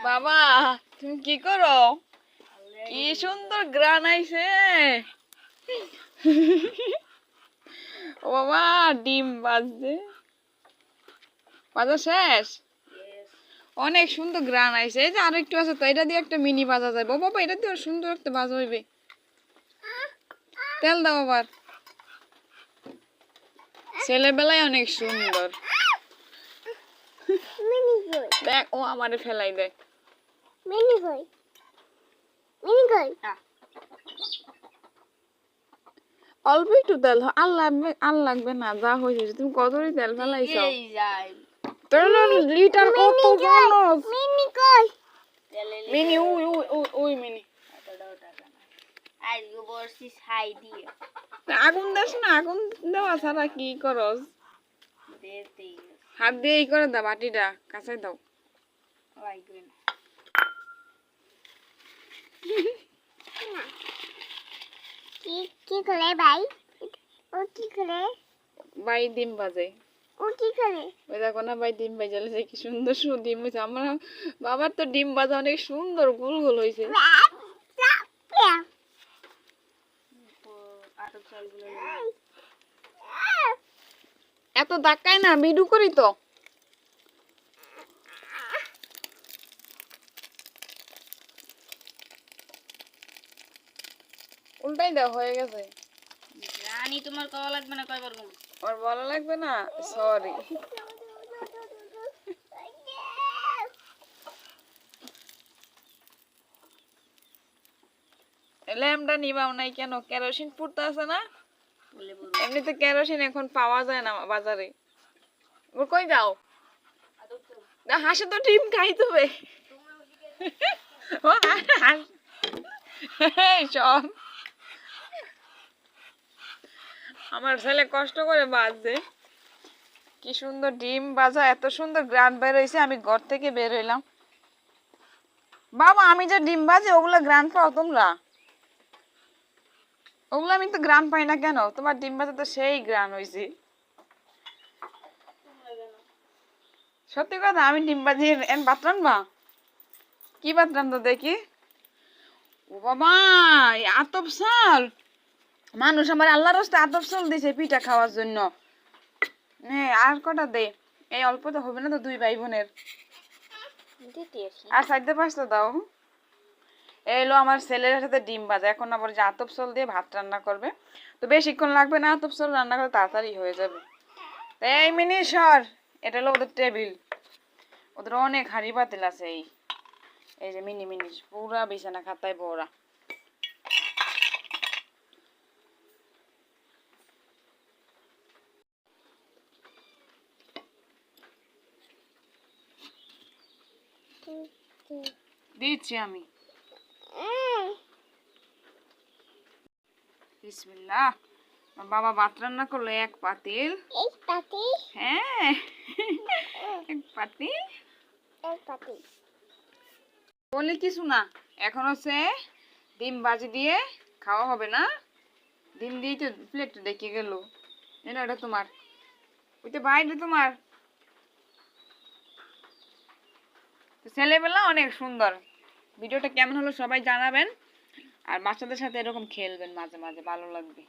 বাবা তুমি কি করো? কি সুন্দর গ্রান আইছে। ও বাবা ডিম বাজছে, বাজা শেষ। অনেক সুন্দর গ্রান আইছে। এই যে আরো একটু আছে তো, এটা দিয়ে একটা মিনি বাজা যায়। বাবা এটা দিয়ে সুন্দর একটা বাজা হইবে। তেল দাও আবার। ছেলেবেলায় অনেক সুন্দর। দেখ ও আমারে ফেলাই দেয়। অল্প একটু তেল আর লাগবে না, যা হয়েছে। তুমি কতই তেল ফেলাইছো? তেলের লিটার কত জানো? মিনি ওই মিনি আগুন দেস না, আগুন দেওয়া ছাড়া কি করস? হাত দিয়ে ই করে দাও, বাটিটা কাছে দাও। কি করে ভাই? ও কি করে? ভাই ডিম বাজে। ও কি করে? ওই দেখো না ভাই ডিম বাজালে কি সুন্দর ডিম হয়েছে। আমার বাবার তো ডিম ভাজা অনেক সুন্দর গোল গোল হয়েছে। এত ধাক্কায় না, বিডু করি তো। উল্টাই দাও, হয়ে গেছে। রানী তোমার কওয়া লাগবে না কয়বার গো? আর বলা লাগবে না, সরি। ল্যাম্পটা নিবাও নাই কেন? কেরোসিন পুড়তে আছে না? এমনিতে কেরোসিন এখন পাওয়া যায় না বাজারে। ওর কই যাও? না হাসে তো ডিম খাই তবে। সব আমার ছেলে কষ্ট করে বাজছে। কি সুন্দর ডিম ভাজা, এত সুন্দর গ্রান বের হয়েছে। আমি ঘর থেকে বের হইলাম। বাবা আমি যে ডিম ভাজি ওগুলা গ্রান পাও তোমরা? ওগুলো আমি তো গ্রান পাই না কেন? তোমার ডিম ভাজা তো সেই গ্রান হয়েছে। সত্যি কথা, আমি ডিম ভাজি ভাত রান্না। কি ভাত রান্না দেখি? ও বাবা আতপ চাল। মানুষ আমার আল্লাহর রাস্তে আতপ চাল দিছে পিঠা খাওয়ার জন্য। আর কটা দে, এই অল্প তো হবে না তো, দুই ভাই বোনের। আর সাইডে পাঁচটা দাও। এলো আমার ছেলের সাথে ডিম ভাজা। এখন আবার যে আতপ চাল দিয়ে ভাত রান্না করবে, তো বেশিক্ষণ লাগবে না। আতপ চাল রান্না করে তাড়াতাড়ি হয়ে যাবে। এই মিনি সর, এটা হলো ওদের টেবিল। ওদের অনেক হাড়ি পাতিল আছে। এই যে মিনি মিনি পুরা বিছানা খাতায় ভরা। দিচ্ছি আমি। বিসমিল্লাহ। বাবা ভাত রান্না করলো এক পাতিল। হ্যাঁ এক পাতিল। বলি কিছু না, এখন হচ্ছে ডিম ভাজি দিয়ে খাওয়া হবে না। ডিম দিয়ে তো প্লেট ডেকে গেল। এটা তোমার, ওইটা বাইরে তোমার। ছেলেবেলা অনেক সুন্দর। ভিডিওটা কেমন হলো সবাই জানাবেন। আর বাচ্চাদের সাথে এরকম খেলবেন মাঝে মাঝে, ভালো লাগবে।